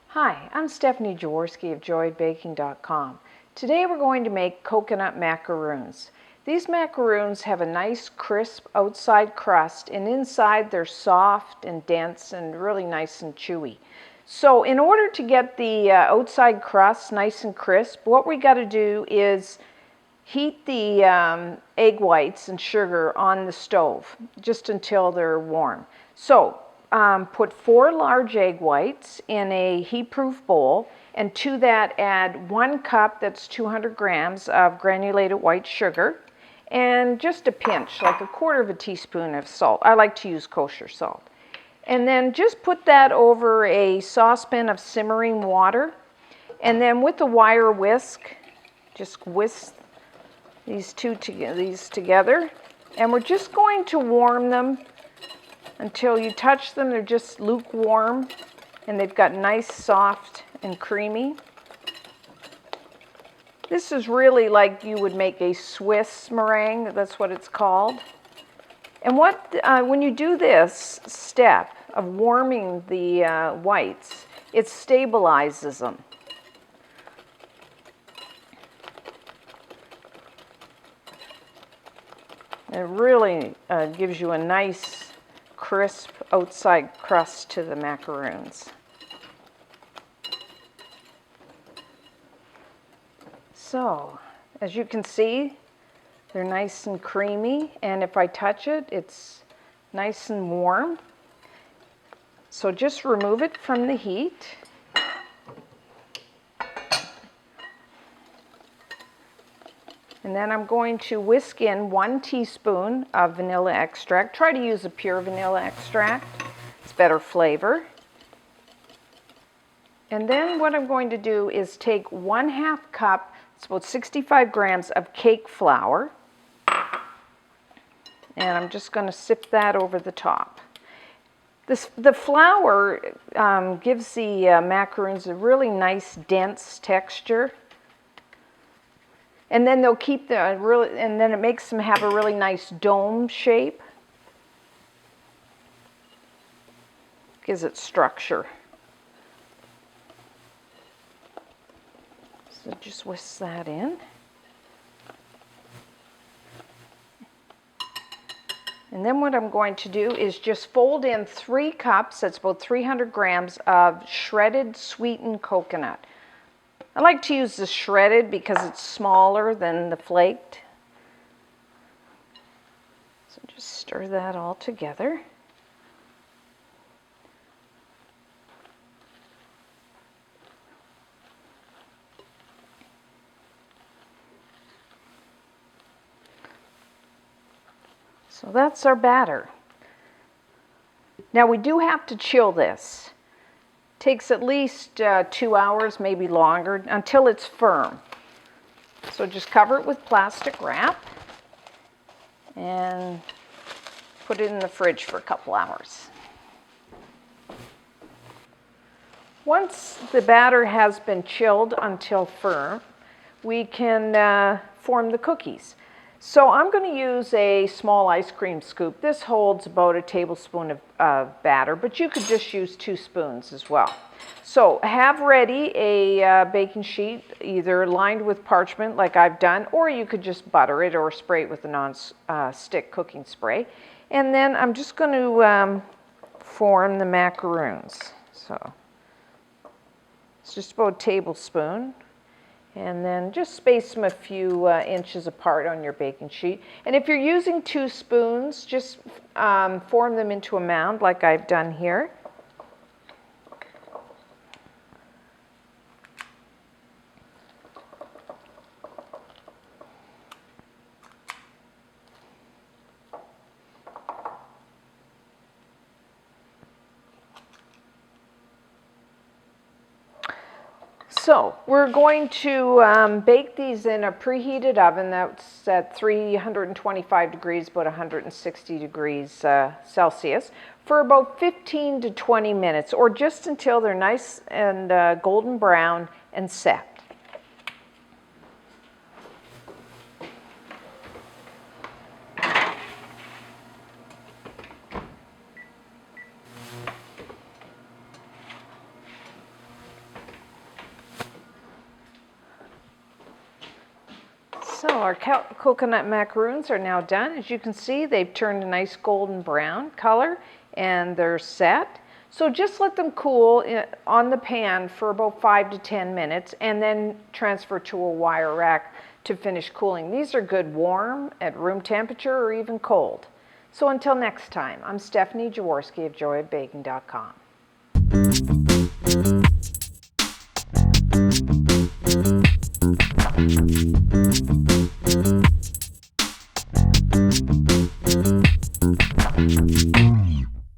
Hi, I'm Stephanie Jaworski of joyofbaking.com. Today we're going to make coconut macaroons. These macaroons have a nice crisp outside crust, and inside they're soft and dense and really nice and chewy. So in order to get the outside crust nice and crisp, what we got to do is heat the egg whites and sugar on the stove just until they're warm. So put 4 large egg whites in a heat-proof bowl, and to that add 1 cup, that's 200 grams of granulated white sugar, and just a pinch, like a 1/4 teaspoon of salt. I like to use kosher salt. And then just put that over a saucepan of simmering water, and then with a wire whisk, just whisk these together, and we're just going to warm them until you touch them. They're just lukewarm and they've got nice, soft and creamy. This is really like you would make a Swiss meringue. That's what it's called. And when you do this step of warming the whites, it stabilizes them. It really gives you a nice, crisp outside crust to the macaroons. So, as you can see, they're nice and creamy, and if I touch it, it's nice and warm. So just remove it from the heat. And then I'm going to whisk in 1 teaspoon of vanilla extract. Try to use a pure vanilla extract. It's better flavor. And then what I'm going to do is take 1/2 cup, it's about 65 grams of cake flour. And I'm just going to sip that over the top. The flour gives the macaroons a really nice, dense texture. And then they'll keep and then it makes them have a really nice dome shape. Gives it structure. So just whisk that in. And then what I'm going to do is just fold in 3 cups, that's about 300 grams of shredded sweetened coconut. I like to use the shredded because it's smaller than the flaked. So just stir that all together. So that's our batter. Now we do have to chill this. Takes at least 2 hours, maybe longer, until it's firm. So just cover it with plastic wrap and put it in the fridge for a couple hours. Once the batter has been chilled until firm, we can form the cookies. So I'm going to use a small ice cream scoop. This holds about a tablespoon of batter, but you could just use 2 spoons as well. So have ready a baking sheet, either lined with parchment like I've done, or you could just butter it or spray it with a non-stick cooking spray. And then I'm just going to form the macaroons. So it's just about a tablespoon. And then just space them a few inches apart on your baking sheet. And if you're using 2 spoons, just form them into a mound like I've done here. So we're going to bake these in a preheated oven that's at 325 degrees, about 160 degrees Celsius, for about 15 to 20 minutes, or just until they're nice and golden brown and set. So our coconut macaroons are now done. As you can see, they've turned a nice golden brown color and they're set. So just let them cool on the pan for about 5 to 10 minutes and then transfer to a wire rack to finish cooling. These are good warm at room temperature or even cold. So until next time, I'm Stephanie Jaworski of joyofbaking.com.